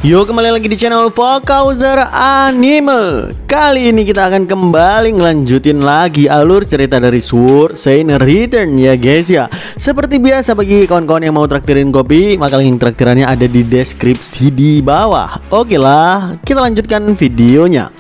Yuk kembali lagi di channel Vokauser Anime. Kali ini kita akan kembali ngelanjutin lagi alur cerita dari Sword Saint Return ya guys ya. Seperti biasa bagi kawan-kawan yang mau traktirin kopi, maka link traktirannya ada di deskripsi di bawah. Oke lah, kita lanjutkan videonya.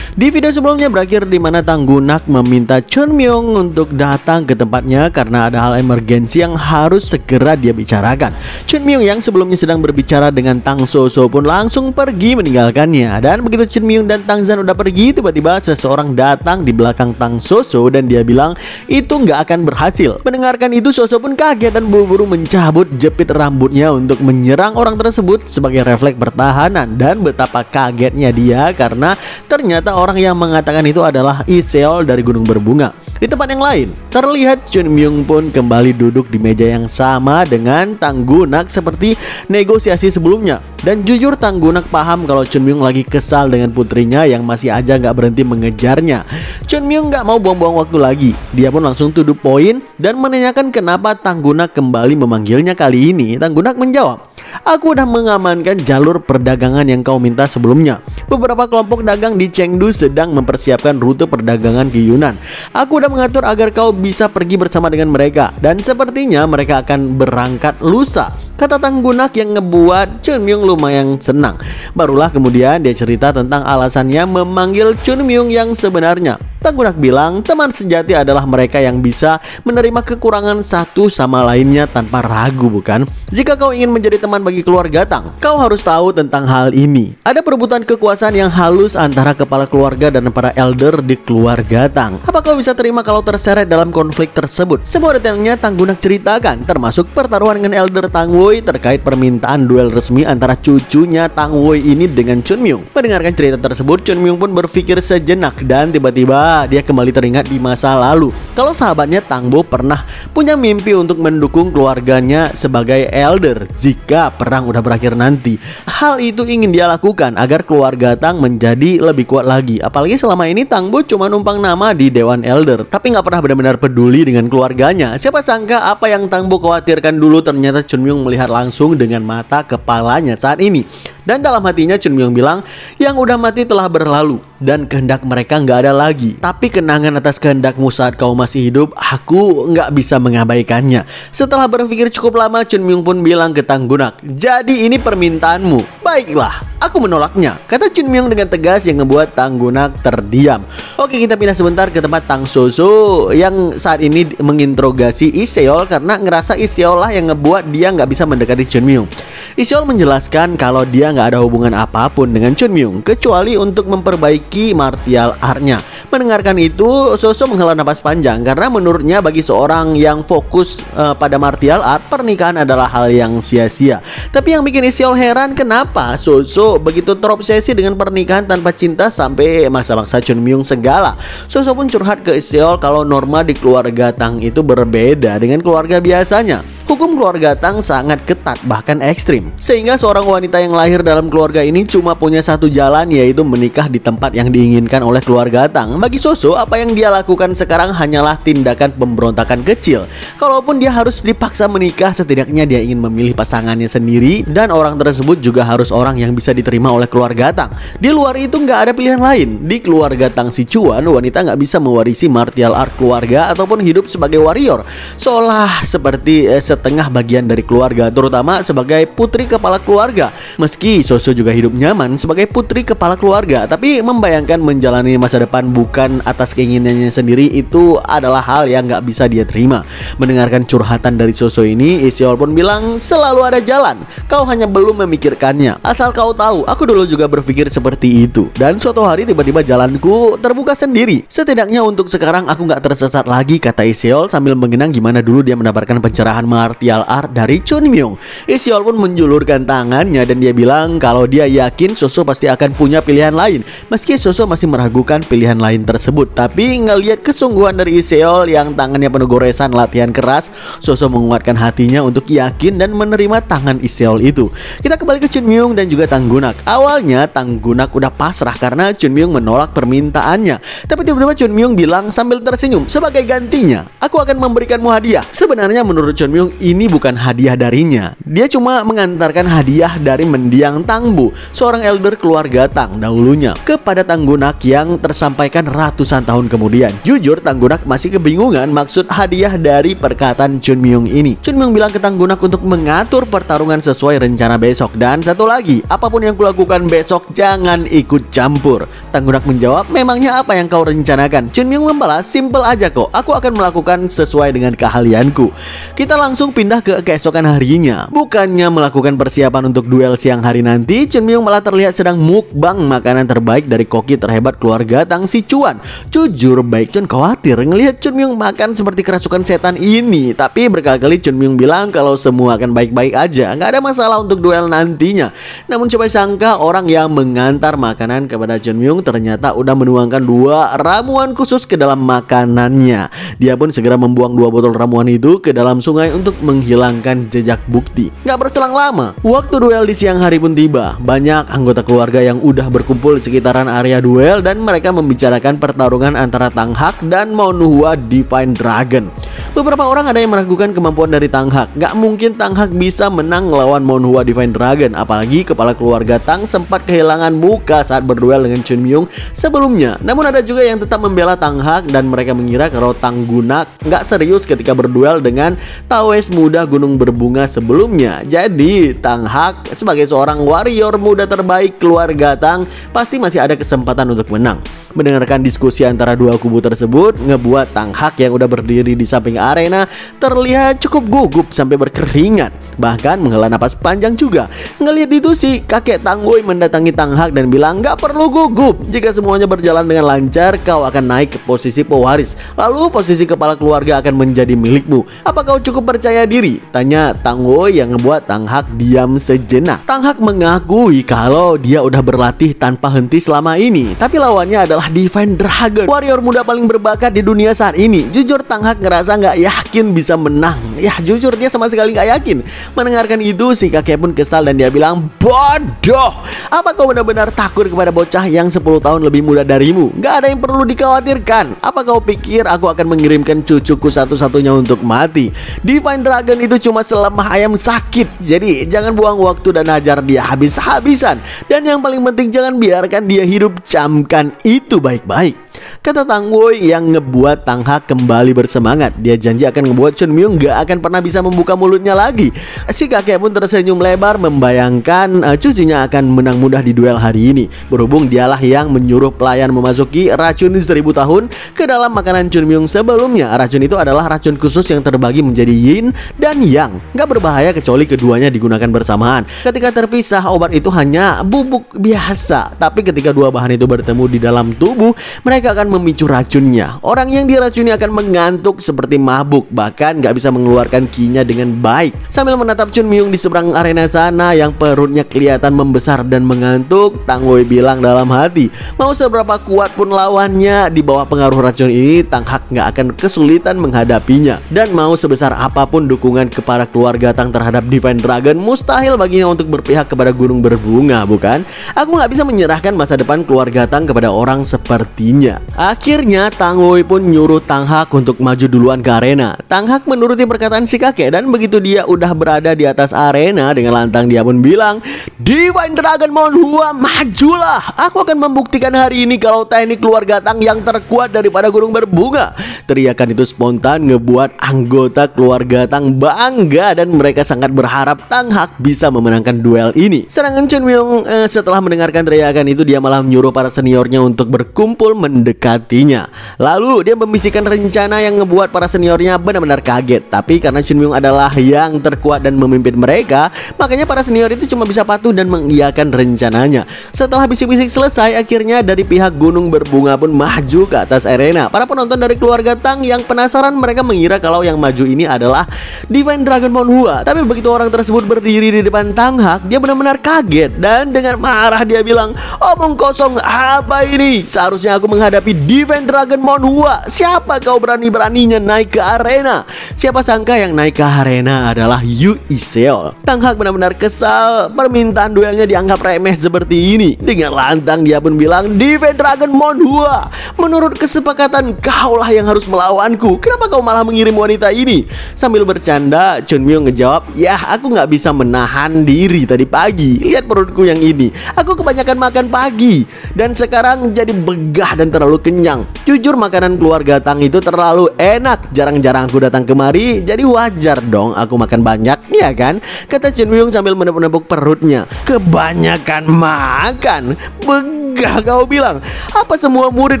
Di video sebelumnya berakhir di mana Tanggunak meminta Chunmyung untuk datang ke tempatnya karena ada hal emergensi yang harus segera dia bicarakan. Chunmyung yang sebelumnya sedang berbicara dengan Tang Soso pun langsung pergi meninggalkannya. Dan begitu Chunmyung dan Tang Zhan udah pergi, tiba-tiba seseorang datang di belakang Tang Soso dan dia bilang itu nggak akan berhasil. Mendengarkan itu Soso pun kaget dan buru-buru mencabut jepit rambutnya untuk menyerang orang tersebut sebagai refleks pertahanan. Dan betapa kagetnya dia karena ternyata orang yang mengatakan itu adalah Iseol dari Gunung Berbunga. Di tempat yang lain, terlihat Chunmyung pun kembali duduk di meja yang sama dengan Tanggunak seperti negosiasi sebelumnya. Dan jujur Tanggunak paham kalau Chunmyung lagi kesal dengan putrinya yang masih aja nggak berhenti mengejarnya. Chunmyung nggak mau buang-buang waktu lagi. Dia pun langsung to the point dan menanyakan kenapa Tanggunak kembali memanggilnya kali ini. Tanggunak menjawab, "Aku udah mengamankan jalur perdagangan yang kau minta sebelumnya. Beberapa kelompok dagang di Chengdu sedang mempersiapkan rute perdagangan ke Yunan. Aku udah mengatur agar kau bisa pergi bersama dengan mereka. Dan sepertinya mereka akan berangkat lusa," kata Tanggunak yang ngebuat Chunmyung lumayan senang. Barulah kemudian dia cerita tentang alasannya memanggil Chunmyung yang sebenarnya. Tanggunak bilang teman sejati adalah mereka yang bisa menerima kekurangan satu sama lainnya tanpa ragu, bukan? Jika kau ingin menjadi teman bagi keluarga Tang, kau harus tahu tentang hal ini. Ada perebutan kekuasaan yang halus antara kepala keluarga dan para elder di keluarga Tang. Apa kau bisa terima kalau terseret dalam konflik tersebut? Semua detailnya Tanggunak ceritakan, termasuk pertaruhan dengan elder Tang Wei terkait permintaan duel resmi antara cucunya Tang Wei ini dengan Chunmyung. Mendengarkan cerita tersebut, Chunmyung pun berpikir sejenak dan tiba-tiba dia kembali teringat di masa lalu kalau sahabatnya Tang Bo pernah punya mimpi untuk mendukung keluarganya sebagai elder jika perang udah berakhir nanti. Hal itu ingin dia lakukan agar keluarga Tang menjadi lebih kuat lagi. Apalagi selama ini Tang Bo cuma numpang nama di Dewan Elder, tapi nggak pernah benar-benar peduli dengan keluarganya. Siapa sangka apa yang Tang Bo khawatirkan dulu ternyata Chunmyung melihat langsung dengan mata kepalanya saat ini. Dan dalam hatinya Chunmyung bilang, yang udah mati telah berlalu dan kehendak mereka nggak ada lagi. Tapi kenangan atas kehendakmu saat kau masih hidup, aku nggak bisa mengabaikannya. Setelah berpikir cukup lama, Chunmyung pun bilang ke Tanggunak, jadi ini permintaanmu. Baiklah, aku menolaknya, kata Chunmyung dengan tegas yang ngebuat Tanggunak terdiam. Oke, kita pindah sebentar ke tempat Tang Soso yang saat ini menginterogasi Iseol karena ngerasa Iseol lah yang ngebuat dia nggak bisa mendekati Chunmyung. Iseol menjelaskan kalau dia nggak ada hubungan apapun dengan Chunmyung kecuali untuk memperbaiki martial art-nya. Mendengarkan itu, Soso menghela napas panjang karena menurutnya bagi seorang yang fokus pada martial art, pernikahan adalah hal yang sia-sia. Tapi yang bikin Iseol heran kenapa Soso begitu terobsesi dengan pernikahan tanpa cinta sampai maksa-maksa Chunmyung segala. Soso pun curhat ke Iseol kalau norma di keluarga Tang itu berbeda dengan keluarga biasanya. Hukum keluarga Tang sangat ketat bahkan ekstrim, sehingga seorang wanita yang lahir dalam keluarga ini cuma punya satu jalan, yaitu menikah di tempat yang diinginkan oleh keluarga Tang. Bagi Soso, apa yang dia lakukan sekarang hanyalah tindakan pemberontakan kecil. Kalaupun dia harus dipaksa menikah, setidaknya dia ingin memilih pasangannya sendiri, dan orang tersebut juga harus orang yang bisa diterima oleh keluarga Tang. Di luar itu nggak ada pilihan lain. Di keluarga Tang Sichuan, wanita nggak bisa mewarisi martial art keluarga ataupun hidup sebagai warrior, seolah seperti setengah bagian dari keluarga, terutama sebagai putri kepala keluarga. Meski Soso juga hidup nyaman sebagai putri kepala keluarga, tapi membayangkan menjalani masa depan bukan atas keinginannya sendiri itu adalah hal yang nggak bisa dia terima. Mendengarkan curhatan dari Soso ini, Iseol pun bilang, selalu ada jalan, kau hanya belum memikirkannya. Asal kau tahu, aku dulu juga berpikir seperti itu. Dan suatu hari tiba-tiba jalanku terbuka sendiri. Setidaknya untuk sekarang aku nggak tersesat lagi, kata Iseol sambil mengenang gimana dulu dia mendapatkan pencerahan martial art dari Chunmyung. Iseol pun menjulurkan tangannya dan dia bilang kalau dia yakin Soso pasti akan punya pilihan lain. Meski Soso masih meragukan pilihan lain tersebut, tapi ngelihat kesungguhan dari Iseol yang tangannya penuh goresan latihan keras, Soso menguatkan hatinya untuk yakin dan menerima tangan Iseol itu. Kita kembali ke Chunmyung dan juga Tanggunak. Awalnya Tanggunak udah pasrah karena Chunmyung menolak permintaannya, tapi tiba-tiba Chunmyung bilang sambil tersenyum, sebagai gantinya aku akan memberikanmu hadiah. Sebenarnya menurut Chunmyung Myung ini bukan hadiah darinya. Dia cuma mengantarkan hadiah dari mendiang Tang Bu, seorang elder keluarga Tang dahulunya, kepada Tang Gunak yang tersampaikan ratusan tahun kemudian. Jujur, Tang Gunak masih kebingungan maksud hadiah dari perkataan Chun Myung ini. Chun Myung bilang ke Tang Gunak untuk mengatur pertarungan sesuai rencana besok. Dan satu lagi, apapun yang kulakukan besok jangan ikut campur. Tang Gunak menjawab, memangnya apa yang kau rencanakan? Chun Myung membalas, simple aja kok, aku akan melakukan sesuai dengan keahlianku. Kita langsung pindah ke keesokan harinya. Bukannya melakukan persiapan untuk duel siang hari nanti, Chun Myung malah terlihat sedang mukbang makanan terbaik dari koki terhebat keluarga Tang Si Chuan. Jujur, Baek Chun khawatir ngelihat Chun Myung makan seperti kerasukan setan ini. Tapi berkali-kali Chun Myung bilang kalau semua akan baik-baik aja, nggak ada masalah untuk duel nantinya. Namun coba sangka, orang yang mengantar makanan kepada Chun Myung ternyata udah menuangkan 2 ramuan khusus ke dalam makanannya. Dia pun segera membuang 2 botol ramuan itu ke dalam sungai untuk menghilangkan jejak bukti. Gak berselang lama, waktu duel di siang hari pun tiba. Banyak anggota keluarga yang udah berkumpul di sekitaran area duel dan mereka membicarakan pertarungan antara Tang Hak dan Monhua Divine Dragon. Beberapa orang ada yang meragukan kemampuan dari Tang Hak. Gak mungkin Tang Hak bisa menang melawan Monhua Divine Dragon, apalagi kepala keluarga Tang sempat kehilangan muka saat berduel dengan Chun Myung sebelumnya. Namun ada juga yang tetap membela Tang Hak dan mereka mengira kalau Tang Gunak gak serius ketika berduel dengan Taoist muda gunung berbunga sebelumnya. Jadi Tang Hak sebagai seorang warrior muda terbaik keluarga Tang pasti masih ada kesempatan untuk menang. Mendengarkan diskusi antara 2 kubu tersebut ngebuat Tang Hak yang udah berdiri di samping arena terlihat cukup gugup sampai berkeringat, bahkan menghela napas panjang juga. Ngelihat itu sih, kakek Tang Wei mendatangi Tang Hak dan bilang, gak perlu gugup, jika semuanya berjalan dengan lancar kau akan naik ke posisi pewaris, lalu posisi kepala keluarga akan menjadi milikmu. Apa kau cukup percaya diri? Tanya Tang Wei yang ngebuat Tang Hak diam sejenak. Tang Hak mengakui kalau dia udah berlatih tanpa henti selama ini, tapi lawannya adalah Divine Dragon, warrior muda paling berbakat di dunia saat ini. Jujur Tang Hak ngerasa gak yakin bisa menang. Ya jujur dia sama sekali gak yakin. Mendengarkan itu si kakek pun kesal dan dia bilang, bodoh, apa kau benar-benar takut kepada bocah yang 10 tahun lebih muda darimu? Gak ada yang perlu dikhawatirkan. Apa kau pikir aku akan mengirimkan cucuku satu-satunya untuk mati? Divine Dragon itu cuma selemah ayam sakit. Jadi jangan buang waktu dan ajar dia habis-habisan. Dan yang paling penting jangan biarkan dia hidup. Camkan itu baik-baik, kata Tang Wei yang ngebuat Tang Hak kembali bersemangat. Dia janji akan ngebuat Chun Myung gak akan pernah bisa membuka mulutnya lagi. Si kakek pun tersenyum lebar membayangkan cucunya akan menang mudah di duel hari ini. Berhubung dialah yang menyuruh pelayan memasuki racun 1000 tahun ke dalam makanan Chun Myung sebelumnya. Racun itu adalah racun khusus yang terbagi menjadi yin dan yang, gak berbahaya kecuali keduanya digunakan bersamaan. Ketika terpisah, obat itu hanya bubuk biasa, tapi ketika 2 bahan itu bertemu di dalam tubuh, mereka akan memicu racunnya. Orang yang diracuni akan mengantuk seperti mabuk, bahkan gak bisa mengeluarkan ki-nya dengan baik. Sambil menatap Chun Myung di seberang arena sana yang perutnya kelihatan membesar dan mengantuk, Tang Wei bilang dalam hati, mau seberapa kuat pun lawannya di bawah pengaruh racun ini, Tang Hak gak akan kesulitan menghadapinya. Dan mau sebesar apapun dukungan kepada keluarga Tang terhadap Divine Dragon, mustahil baginya untuk berpihak kepada gunung berbunga, bukan? Aku gak bisa menyerahkan masa depan keluarga Tang kepada orang sepertinya. Akhirnya Tang Wei pun nyuruh Tang Hak untuk maju duluan ke arena. Tang Hak menuruti perkataan si kakek dan begitu dia udah berada di atas arena dengan lantang dia pun bilang, Divine Dragon Monhua, majulah. Aku akan membuktikan hari ini kalau teknik keluarga Tang yang terkuat daripada gunung berbunga. Teriakan itu spontan ngebuat anggota keluarga Tang bangga dan mereka sangat berharap Tang Hak bisa memenangkan duel ini. Sedangkan Chun Myung setelah mendengarkan teriakan itu dia malah menyuruh para seniornya untuk berkumpul mendekatinya. Lalu dia membisikkan rencana yang ngebuat para seniornya benar-benar kaget. Tapi karena Chun Myung adalah yang terkuat dan memimpin mereka, makanya para senior itu cuma bisa patuh dan mengiyakan rencananya. Setelah bisik-bisik selesai, akhirnya dari pihak gunung berbunga pun maju ke atas arena. Para penonton dari keluarga Tang yang penasaran, mereka mengira kalau yang maju ini adalah Divine Dragon Monhua. Tapi begitu orang tersebut berdiri di depan Tang Hak, dia benar-benar kaget dan dengan marah dia bilang, omong kosong apa ini? Seharusnya aku menghadapi menghadapi Divine Dragon Monhua. Siapa kau berani-beraninya naik ke arena? Siapa sangka yang naik ke arena adalah Yu Iseol. Tang Hak benar-benar kesal. Permintaan duelnya dianggap remeh seperti ini. Dengan lantang dia pun bilang, Divine Dragon Monhua, menurut kesepakatan kaulah yang harus melawanku. Kenapa kau malah mengirim wanita ini? Sambil bercanda, Chun Myung ngejawab, ya aku nggak bisa menahan diri tadi pagi. Lihat perutku yang ini. Aku kebanyakan makan pagi dan sekarang jadi begah dan terlalu kenyang. Jujur makanan keluarga Tang itu terlalu enak. Jarang-jarang aku datang kemari, jadi wajar dong aku makan banyak, ya kan? Kata Chun Myung sambil menepuk-nepuk perutnya. Kebanyakan makan? Begah kau bilang. Apa semua murid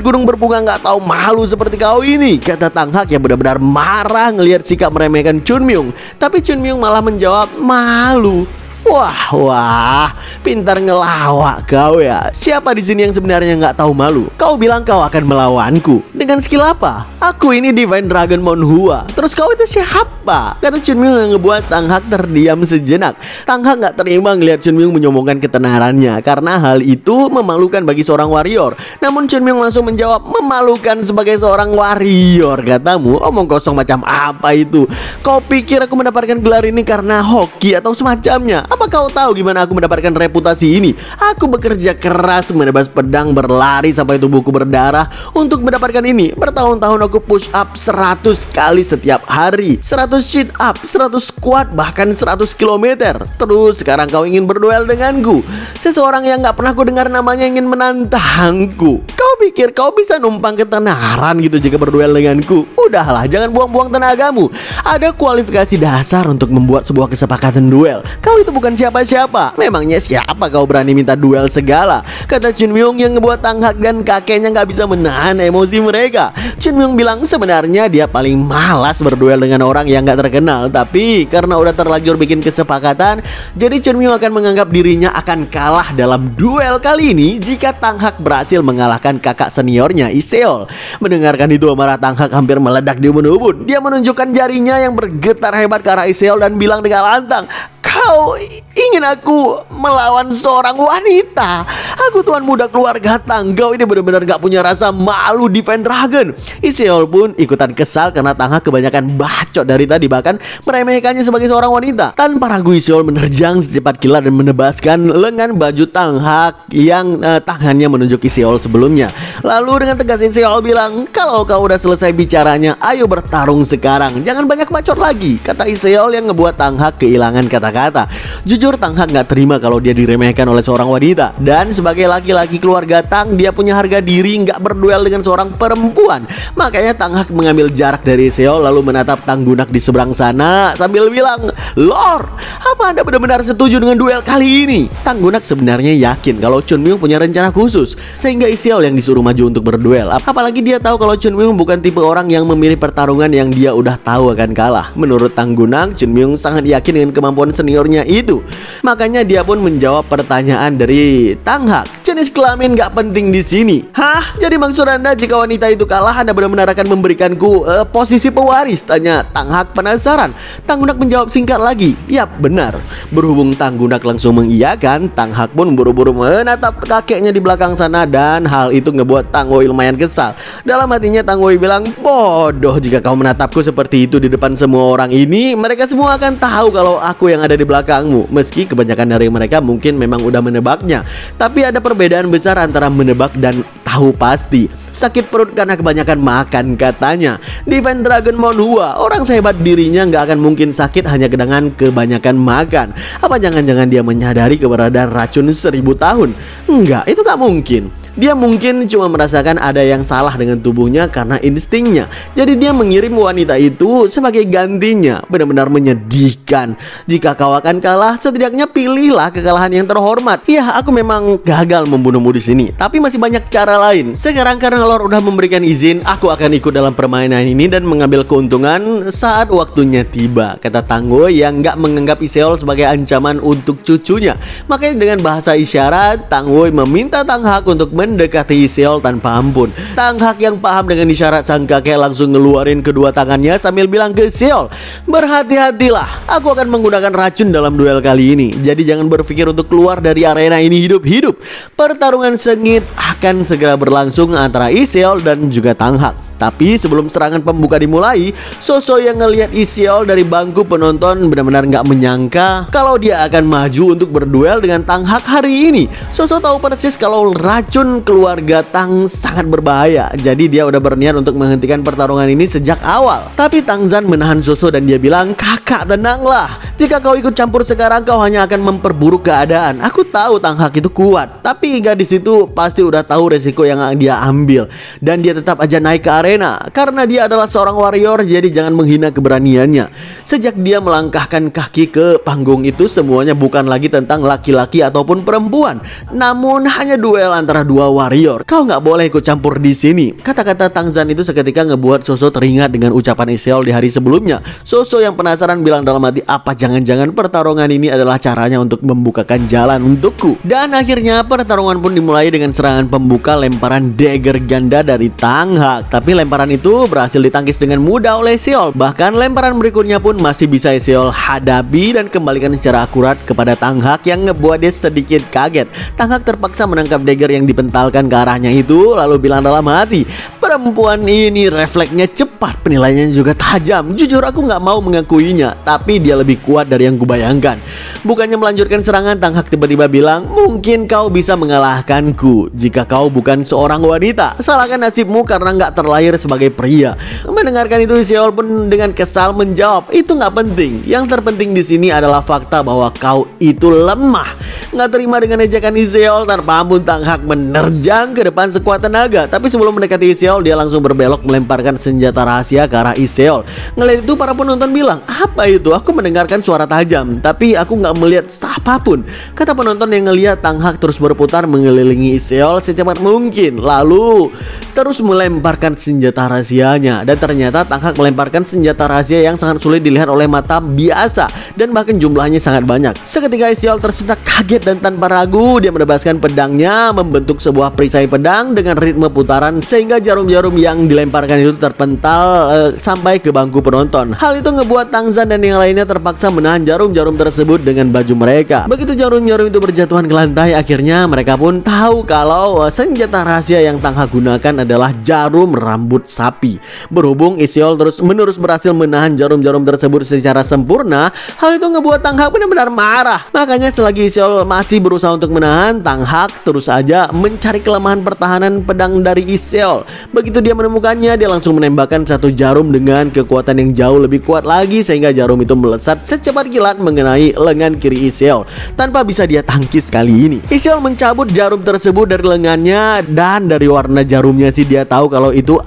gunung berbunga nggak tahu malu seperti kau ini? Kata Tang Hak yang benar-benar marah ngelihat sikap meremehkan Chun Myung. Tapi Chun Myung malah menjawab, malu. Wah, pintar ngelawak kau ya. Siapa di sini yang sebenarnya nggak tahu malu? Kau bilang kau akan melawanku. Dengan skill apa? Aku ini Divine Dragon Monhua. Terus kau itu siapa? Kata Chun Myung yang ngebuat Tang Hak terdiam sejenak. Tang Hak nggak terima ngelihat Chun Myung menyombongkan ketenarannya, karena hal itu memalukan bagi seorang warrior. Namun Chun Myung langsung menjawab, memalukan sebagai seorang warrior katamu? Omong kosong macam apa itu? Kau pikir aku mendapatkan gelar ini karena hoki atau semacamnya? Apa kau tahu gimana aku mendapatkan reputasi ini? Aku bekerja keras, menebas pedang, berlari sampai tubuhku berdarah untuk mendapatkan ini. Bertahun-tahun aku push up 100 kali setiap hari, 100 sit up, 100 squat, bahkan 100 km. Terus sekarang kau ingin berduel denganku? Seseorang yang gak pernah ku dengar namanya ingin menantangku. Kau pikir kau bisa numpang ketenaran gitu jika berduel denganku? Udahlah, jangan buang-buang tenagamu. Ada kualifikasi dasar untuk membuat sebuah kesepakatan duel. Kau itu bukan siapa-siapa. Memangnya siapa kau berani minta duel segala? Kata Chun Myung yang ngebuat Tang Hak dan kakeknya nggak bisa menahan emosi mereka. Chun Myung bilang sebenarnya dia paling malas berduel dengan orang yang nggak terkenal. Tapi karena udah terlanjur bikin kesepakatan, jadi Chun Myung akan menganggap dirinya akan kalah dalam duel kali ini jika Tang Hak berhasil mengalahkan kakak seniornya Iseol. Mendengarkan itu amarah Tang Hak hampir meledak di ubun-ubun. Dia menunjukkan jarinya yang bergetar hebat ke arah Iseol dan bilang dengan lantang, kau ingin aku melawan seorang wanita? Aku tuan muda keluarga Tang. Kau ini benar-benar gak punya rasa malu Divine Dragon. Iseol pun ikutan kesal karena Tang Hak kebanyakan bacot dari tadi, bahkan meremehkannya sebagai seorang wanita. Tanpa ragu Iseol menerjang secepat kilat dan menebaskan lengan baju Tang Hak yang tangannya menunjuk Iseol sebelumnya. Lalu dengan tegas Iseol bilang, kalau kau udah selesai bicaranya, ayo bertarung sekarang. Jangan banyak bacot lagi, kata Iseol yang ngebuat Tang Hak kehilangan kata-kata. Jujur Tang Hak gak terima kalau dia diremehkan oleh seorang wanita. Dan sebagai laki-laki keluarga Tang, dia punya harga diri, gak berduel dengan seorang perempuan. Makanya Tang Hak mengambil jarak dari Iseol lalu menatap Tang Gunak di seberang sana sambil bilang, Lord, apa Anda benar-benar setuju dengan duel kali ini? Tang Gunak sebenarnya yakin kalau Chun Myung punya rencana khusus, sehingga Iseol yang disuruh maju untuk berduel. Apalagi dia tahu kalau Chun Myung bukan tipe orang yang memilih pertarungan yang dia udah tahu akan kalah. Menurut Tang Gunak, Chun Myung sangat yakin dengan kemampuan seniornya itu. Makanya dia pun menjawab pertanyaan dari Tang Hak. Jenis kelamin gak penting di sini. Hah? Jadi maksud Anda jika wanita itu kalah, Anda benar-benar akan memberikanku posisi pewaris? Tanya Tang Hak penasaran. Tang Gunak menjawab singkat lagi, yap benar. Berhubung Tang Gunak langsung mengiyakan, Tang Hak pun buru-buru menatap kakeknya di belakang sana, dan hal itu ngebuat Tang Wei lumayan kesal. Dalam hatinya Tang Wei bilang, bodoh jika kau menatapku seperti itu di depan semua orang ini. Mereka semua akan tahu kalau aku yang ada di belakangmu. Meski kebanyakan dari mereka mungkin memang udah menebaknya, tapi ada perbedaan besar antara menebak dan tahu pasti. Sakit perut karena kebanyakan makan katanya. Divine Dragon Monhua, orang sehebat dirinya nggak akan mungkin sakit hanya dengan kebanyakan makan. Apa jangan-jangan dia menyadari keberadaan racun 1000 tahun? Enggak, itu nggak mungkin. Dia mungkin cuma merasakan ada yang salah dengan tubuhnya karena instingnya. Jadi dia mengirim wanita itu sebagai gantinya. Benar-benar menyedihkan. Jika kau akan kalah, setidaknya pilihlah kekalahan yang terhormat. Ya, aku memang gagal membunuhmu di sini, tapi masih banyak cara lain. Sekarang karena Lord udah memberikan izin, aku akan ikut dalam permainan ini dan mengambil keuntungan saat waktunya tiba, kata Tang Wei yang gak menganggap Iseol sebagai ancaman untuk cucunya. Makanya dengan bahasa isyarat, Tang Wei meminta Tang Hak untuk mendekati Iseol tanpa ampun. Tang Hak yang paham dengan isyarat sang kakek langsung ngeluarin kedua tangannya sambil bilang ke Iseol, "Berhati-hatilah, aku akan menggunakan racun dalam duel kali ini. Jadi jangan berpikir untuk keluar dari arena ini hidup-hidup." Pertarungan sengit akan segera berlangsung antara Iseol dan juga Tang Hak. Tapi sebelum serangan pembuka dimulai, Soso yang ngelihat Iseol dari bangku penonton benar-benar nggak menyangka kalau dia akan maju untuk berduel dengan Tang Hak hari ini. Soso tahu persis kalau racun keluarga Tang sangat berbahaya, jadi dia udah berniat untuk menghentikan pertarungan ini sejak awal. Tapi Tang Zhan menahan Soso dan dia bilang, "Kakak, tenanglah. Jika kau ikut campur sekarang, kau hanya akan memperburuk keadaan. Aku tahu Tang Hak itu kuat, tapi gadis itu pasti udah tahu resiko yang dia ambil, dan dia tetap aja naik ke arena karena dia adalah seorang warrior, jadi jangan menghina keberaniannya." Sejak dia melangkahkan kaki ke panggung itu, semuanya bukan lagi tentang laki-laki ataupun perempuan, namun hanya duel antara dua warrior. Kau nggak boleh ikut campur di sini. Kata-kata Tang Zhan itu seketika ngebuat Soso teringat dengan ucapan Iseol di hari sebelumnya. Soso yang penasaran bilang dalam hati, apa jangan-jangan pertarungan ini adalah caranya untuk membukakan jalan untukku. Dan akhirnya pertarungan pun dimulai dengan serangan pembuka lemparan dagger ganda dari Tang Hak. Tapi lemparan itu berhasil ditangkis dengan mudah oleh Iseol. Bahkan lemparan berikutnya pun masih bisa Iseol hadapi dan kembalikan secara akurat kepada Tang Hak yang ngebuat dia sedikit kaget. Tang Hak terpaksa menangkap dagger yang dipentalkan ke arahnya itu, lalu bilang dalam hati, "Perempuan ini refleksnya cepat, penilaiannya juga tajam. Jujur aku nggak mau mengakuinya, tapi dia lebih kuat dari yang kubayangkan." Bukannya melanjutkan serangan, Tang Hak tiba-tiba bilang, "Mungkin kau bisa mengalahkanku jika kau bukan seorang wanita. Salahkan nasibmu karena nggak terlahir sebagai pria." Mendengarkan itu, Iseol pun dengan kesal menjawab, "Itu nggak penting. Yang terpenting di sini adalah fakta bahwa kau itu lemah." Nggak terima dengan ejakan Iseol, tanpa ampun Tang Hak menerjang ke depan sekuat tenaga. Tapi sebelum mendekati Iseol, dia langsung berbelok melemparkan senjata rahasia ke arah Iseol. Ngelihat itu, para penonton bilang, "Apa itu? Aku mendengarkan suara tajam, tapi aku nggak melihat apapun." Kata penonton yang ngelihat Tang Hak terus berputar mengelilingi Iseol secepat mungkin, lalu terus melemparkan senjata rahasianya. Dan ternyata Tang Hak melemparkan senjata rahasia yang sangat sulit dilihat oleh mata biasa, dan bahkan jumlahnya sangat banyak. Seketika Iseol tersentak kaget dan tanpa ragu dia menebaskan pedangnya membentuk sebuah perisai pedang dengan ritme putaran sehingga jarum-jarum yang dilemparkan itu terpental sampai ke bangku penonton. Hal itu ngebuat Tang Zhan dan yang lainnya terpaksa menahan jarum-jarum tersebut dengan baju mereka. Begitu jarum-jarum itu berjatuhan ke lantai, akhirnya mereka pun tahu kalau senjata rahasia yang Tang Hak gunakan adalah jarum rambut sapi. Berhubung Iseol terus-menerus berhasil menahan jarum-jarum tersebut secara sempurna, hal itu ngebuat Tang Hak benar-benar marah. Makanya selagi Iseol masih berusaha untuk menahan, Tang Hak terus saja mencari kelemahan pertahanan pedang dari Iseol. Begitu dia menemukannya, dia langsung menembakkan satu jarum dengan kekuatan yang jauh lebih kuat lagi sehingga jarum itu melesat secepat kilat mengenai lengan kiri Iseol tanpa bisa dia tangkis kali ini. Iseol mencabut jarum tersebut dari lengannya, dan dari warna jarumnya sih dia tahu kalau itu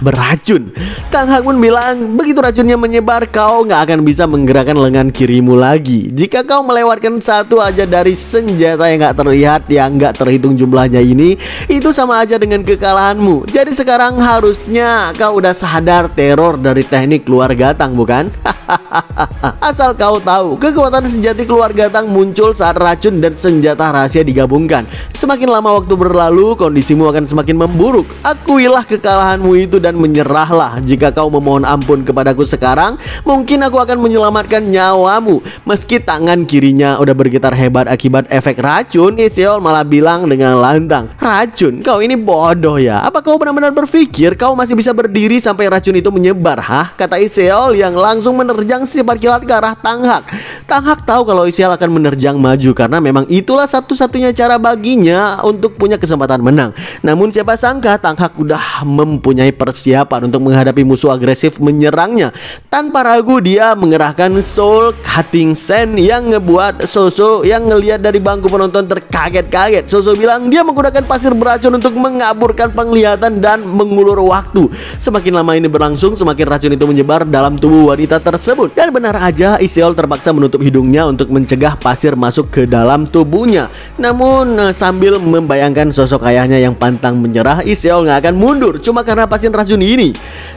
beracun. Tang Hak pun bilang, "Begitu racunnya menyebar, kau nggak akan bisa menggerakkan lengan kirimu lagi. Jika kau melewatkan satu aja dari senjata yang nggak terlihat, yang nggak terhitung jumlahnya ini, itu sama aja dengan kekalahanmu. Jadi sekarang harusnya kau udah sadar teror dari teknik keluarga Tang, bukan?" Asal kau tahu, kekuatan sejati keluarga Tang muncul saat racun dan senjata rahasia digabungkan. Semakin lama waktu berlalu, kondisimu akan semakin memburuk. Akuilah kekalahanmu itu dan menyerahlah. Jika kau memohon ampun kepadaku sekarang, mungkin aku akan menyelamatkan nyawamu. Meski tangan kirinya udah bergetar hebat akibat efek racun, Iseol malah bilang dengan lantang, "Racun? Kau ini bodoh ya? Apa kau benar-benar berpikir kau masih bisa berdiri sampai racun itu menyebar, hah?" Kata Iseol yang langsung menerjang secepat kilat ke arah Tang Hak. Tang Hak tahu kalau Iseol akan menerjang maju karena memang itulah satu-satunya cara baginya untuk punya kesempatan menang. Namun siapa sangka Tang Hak udah mempunyai persiapan untuk menghadapi musuh agresif menyerangnya. Tanpa ragu dia mengerahkan Soul Cutting Sand yang ngebuat Soso yang ngelihat dari bangku penonton terkaget-kaget. Soso bilang dia menggunakan pasir beracun untuk mengaburkan penglihatan dan mengulur waktu. Semakin lama ini berlangsung, semakin racun itu menyebar dalam tubuh wanita tersebut. Dan benar aja, Iseol terpaksa menutup hidungnya untuk mencegah pasir masuk ke dalam tubuhnya. Namun sambil membayangkan sosok ayahnya yang pantang menyerah, Iseol nggak akan mundur cuma karena pasien racun ini.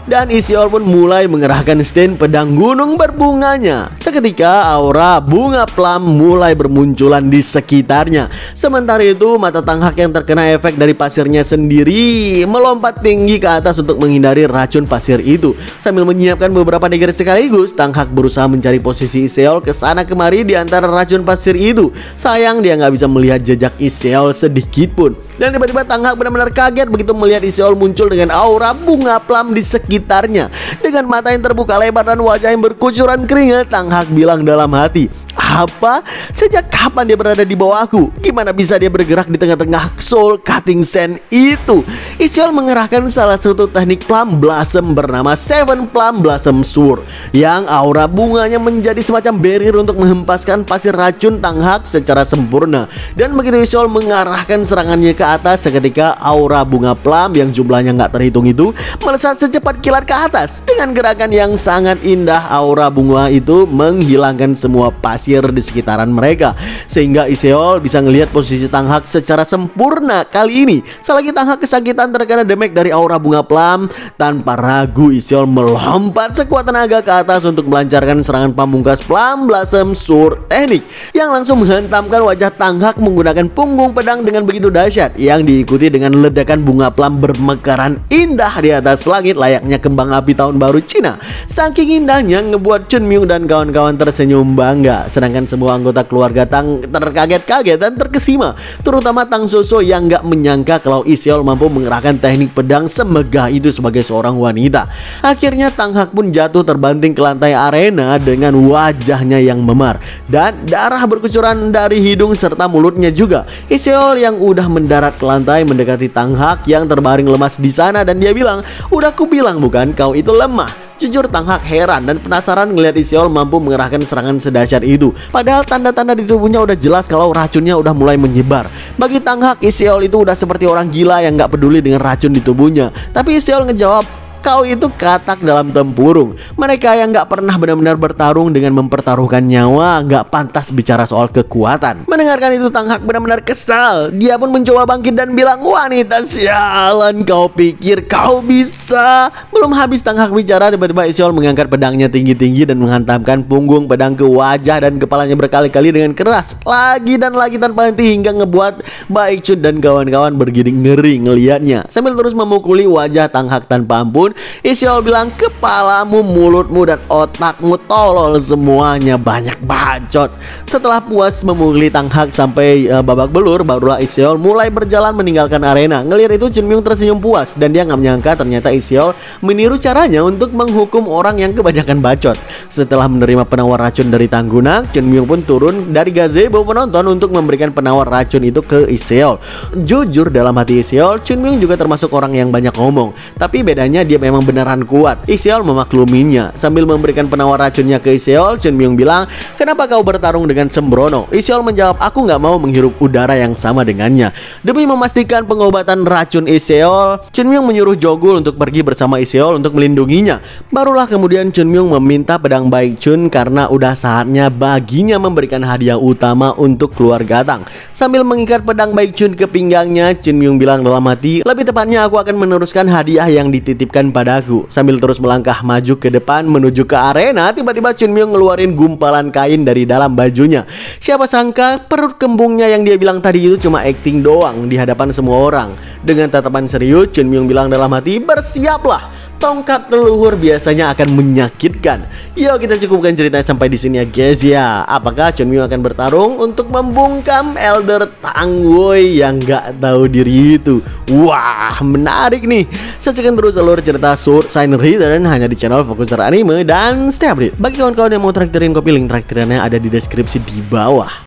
dan Isiol pun mulai mengerahkan stand pedang gunung berbunganya. Seketika aura bunga plum mulai bermunculan di sekitarnya. Sementara itu mata Tanghak yang terkena efek dari pasirnya sendiri melompat tinggi ke atas untuk menghindari racun pasir itu. Sambil menyiapkan beberapa dagger sekaligus, Tanghak berusaha mencari posisi Isiol ke sana kemari di antara racun pasir itu. Sayang dia nggak bisa melihat jejak Isiol sedikit pun. Dan tiba-tiba Tanghak benar-benar kaget begitu melihat Isiol muncul dengan aura bunga plum di sekitarnya. Dengan mata yang terbuka lebar dan wajah yang berkucuran keringat, Tanghak bilang dalam hati, "Apa? Sejak kapan dia berada di bawahku? Gimana bisa dia bergerak di tengah-tengah soul cutting sand itu?" Isiol mengerahkan salah satu teknik plum blossom bernama Seven Plum Blossom Sword, yang aura bunganya menjadi semacam barrier untuk menghempaskan pasir racun Tanghak secara sempurna. Dan begitu Isiol mengarahkan serangannya ke atas, seketika aura bunga plum yang jumlahnya nggak terhitung itu melesat secepat kilat ke atas. Dengan gerakan yang sangat indah, aura bunga itu menghilangkan semua pasir di sekitaran mereka, sehingga Isiol bisa ngelihat posisi Tanghak secara sempurna. Kali ini selagi Tanghak kesakitan terkena damage dari aura bunga plum, tanpa ragu Isiol melompat sekuat tenaga ke atas untuk melancarkan serangan pamungkas Plum Blossom Sword teknik yang langsung menghantamkan wajah Tanghak menggunakan punggung pedang dengan begitu dahsyat, yang diikuti dengan ledakan bunga plum bermekaran indah di atas langit layaknya kembang api tahun baru Cina. Saking indahnya ngebuat Chunmyung dan kawan-kawan tersenyum bangga, sedangkan semua anggota keluarga Tang terkaget-kaget dan terkesima, terutama Tang Soso yang gak menyangka kalau Isiol mampu mengerahkan teknik pedang semegah itu sebagai seorang wanita. Akhirnya Tanghak pun jatuh terbanting ke lantai arena dengan wajahnya yang memar dan darah berkucuran dari hidung serta mulutnya juga. Isiol yang udah mendarat ke lantai mendekati Tanghak yang terbaring lemas di sana dan dia bilang, "Udah kubilang bukan kau itu lemah." Jujur Tanghak heran dan penasaran ngelihat Isiol mampu mengerahkan serangan sedahsyat itu. Padahal tanda-tanda di tubuhnya udah jelas kalau racunnya udah mulai menyebar. Bagi Tanghak, Isiol itu udah seperti orang gila yang gak peduli dengan racun di tubuhnya. Tapi Isiol ngejawab, "Kau itu katak dalam tempurung. Mereka yang gak pernah benar-benar bertarung dengan mempertaruhkan nyawa gak pantas bicara soal kekuatan." Mendengarkan itu Tanghak benar-benar kesal. Dia pun mencoba bangkit dan bilang, "Wanita sialan, kau pikir kau bisa?" Belum habis Tanghak bicara, tiba-tiba Isiol mengangkat pedangnya tinggi-tinggi dan menghantamkan punggung pedang ke wajah dan kepalanya berkali-kali dengan keras, lagi dan lagi tanpa henti, hingga ngebuat Baekhyun dan kawan-kawan bergiring ngeri ngelihatnya. Sambil terus memukuli wajah Tanghak tanpa ampun, Isiol bilang, "Kepalamu, mulutmu, dan otakmu tolol semuanya, banyak bacot." Setelah puas memukuli Tanghak sampai babak belur, barulah Isiol mulai berjalan meninggalkan arena. Ngelihat itu Chunmyung tersenyum puas dan dia nggak menyangka ternyata Isiol meniru caranya untuk menghukum orang yang kebanyakan bacot. Setelah menerima penawar racun dari Tanggunak, Chunmyung pun turun dari gazebo penonton untuk memberikan penawar racun itu ke Isiol. Jujur dalam hati Isiol, Chunmyung juga termasuk orang yang banyak ngomong, tapi bedanya dia memang beneran kuat. Isiol memakluminya. Sambil memberikan penawar racunnya ke Isiol, Chunmyung bilang, "Kenapa kau bertarung dengan sembrono?" Isiol menjawab, "Aku nggak mau menghirup udara yang sama dengannya." Demi memastikan pengobatan racun Isiol, Chunmyung menyuruh Jogul untuk pergi bersama Isiol untuk melindunginya. Barulah kemudian Chunmyung meminta pedang Baekhyun karena udah saatnya baginya memberikan hadiah utama untuk keluarga Tang. Sambil mengikat pedang Baekhyun ke pinggangnya, Chunmyung bilang dalam hati, "Lebih tepatnya aku akan meneruskan hadiah yang dititipkan padaku." Sambil terus melangkah maju ke depan menuju ke arena, tiba-tiba Chunmyung ngeluarin gumpalan kain dari dalam bajunya. Siapa sangka perut kembungnya yang dia bilang tadi itu cuma acting doang di hadapan semua orang. Dengan tatapan serius, Chunmyung bilang dalam hati, "Bersiaplah. Tongkat leluhur biasanya akan menyakitkan." Yuk kita cukupkan ceritanya sampai di sini ya guys ya. Apakah Chunmyung akan bertarung untuk membungkam Elder Tang Wei yang gak tahu diri itu? Wah, menarik nih. Saksikan terus alur cerita Sword Sign Return hanya di channel Fokuser Anime dan stay update. Bagi kawan-kawan yang mau traktirin kopi, link traktirannya ada di deskripsi di bawah.